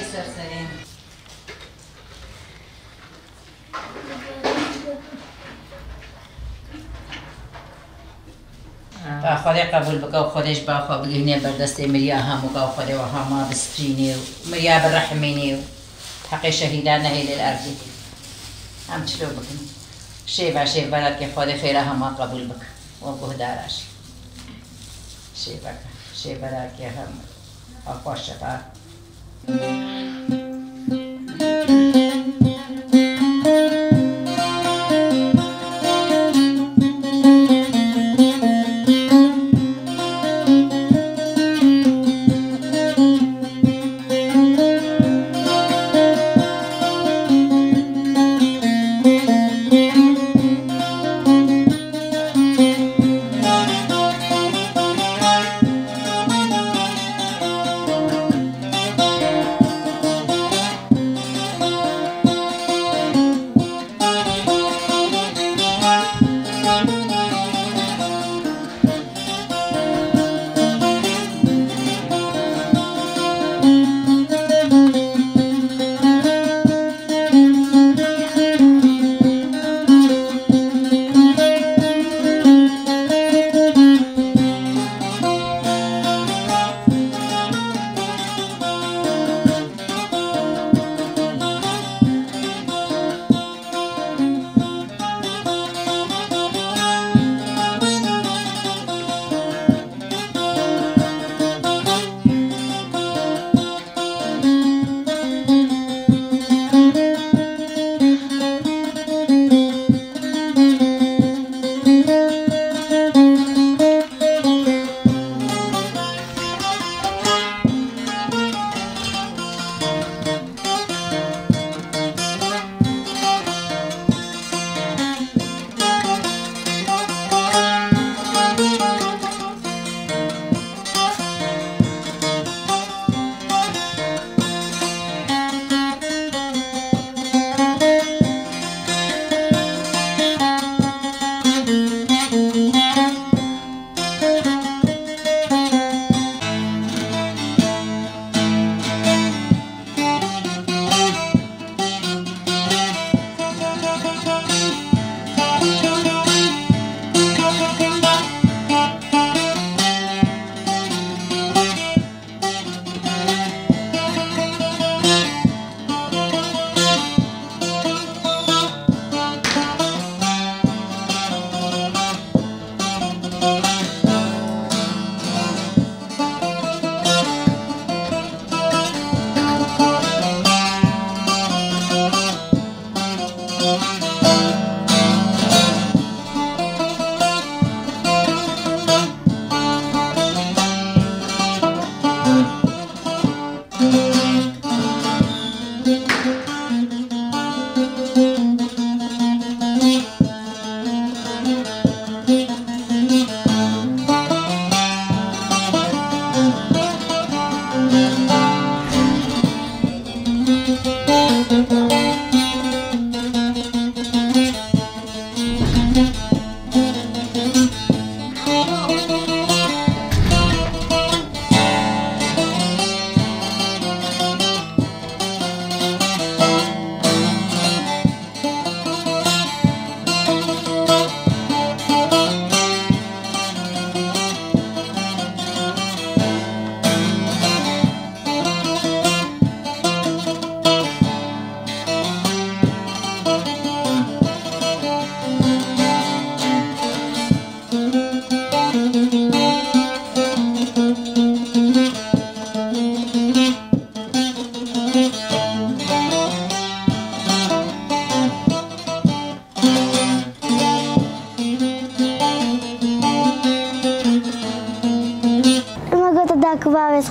سرسرین خدا قبول بکه و خودش با خود بگیرنه بر دست مریا هم و خدا و همه بسترینی و مریا برحمینی و حق شهیدان نهیل الارضی هم چلو بکنی شیبه برد که خدا خیره همه قبول بکه و بهدارش شیبه برد که هم آقا شفا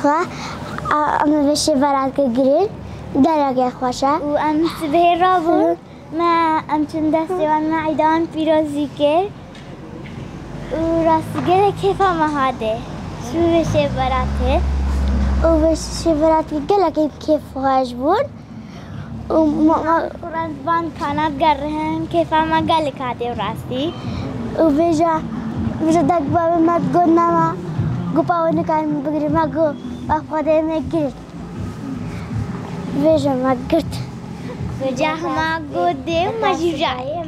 خواه اما بشه برات که گرین درگه خوشه و ام سبه را بود ما ام چون دستیوان معیدان پیروزی کرد و راستگره کیفا مهاده شو بشه براته و بشه برات که گله کیف خوش بود و قرآن زبان کانات گرهن کیفا ما گله کاته و راستی و بجا دک بابه مد گو نما گو پاونه کار بگیری ما گو با خواده میگیرد veja ما قلت وجاه ما قدام ما جاي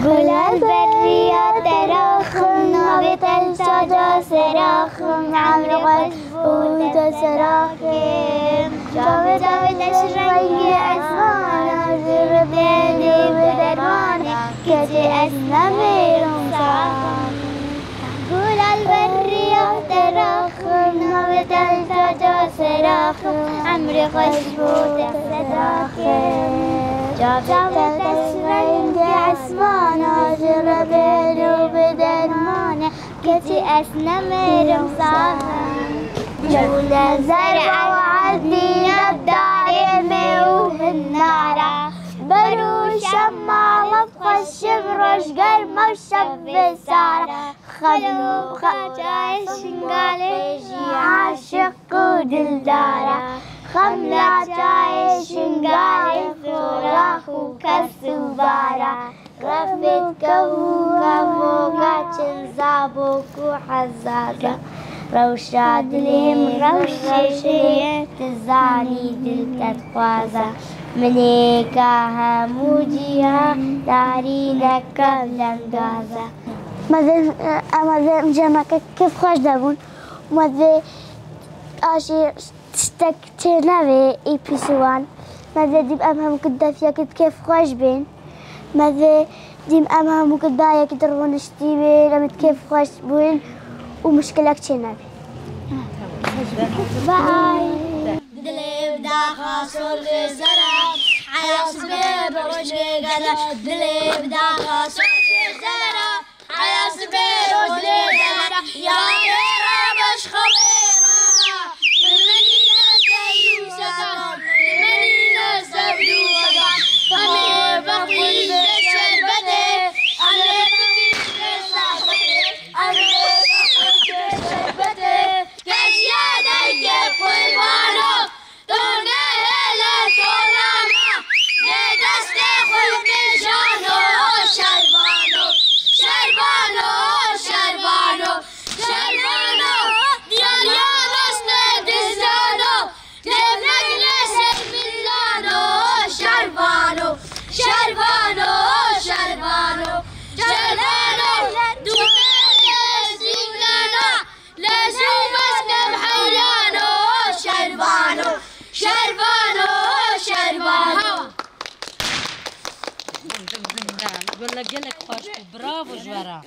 قول البرية تراخم نبت الشجا سراخم عمري غشبوت سراخم جابت أشرنجي أسمانا جربيني بدرماني كتي أسنمي رمساخم قول البرية تراخم نبت الشجا سراخم عمري غشبوت سراخم جابت أشرنجي أسمانا جربيني بدرماني كتي أسنمي رمساخم جول الزرع وعدينا الدايمة وهالنارة برو شمع مفقى الشبرش قرمة وشب سارة خلو خجاي شنقالي عاشق ودلدارة خملة جاي شنقالي فراخ وكالسبارة غفت كهوها فوقات الزابوك وحزازة روشة دليم روشة تزاني دلت خوازة مليكاها موجيها دارينا كبلا غازة ماذا جمعك كيف خوش دابون ماذا أشي تشتكتنا في إيبيسوان ماذا ديب أمهم كدافيا كيف خوش بين ماذا ديم أمهم كدايا كدرون اشتيبي لمت كيف خوش بين ومشكلة كتير باي دلي بدا خاصل زرع على سبيب وجهي قدر دلي بدا خاصل زرع على سبيب وجهي قدر يا ريرا باش خبيرا من مدينة يوسف من مدينة سبيوسف فمي بقي بشر بدي أنا بقي بشر بدي أنا بقي بشر بدي كزيادة قربانو دونه لا تولما ندست خلق جانو شربانو شربانو شربانو شربانو ديال يا نست دزانو تفرق نسر ملانو شربانو شربانو شربانو شربانو دونه سيغلانا لازم اسكب حيانو شربانو شربانو شربانو قول لك خوش برافو جوارا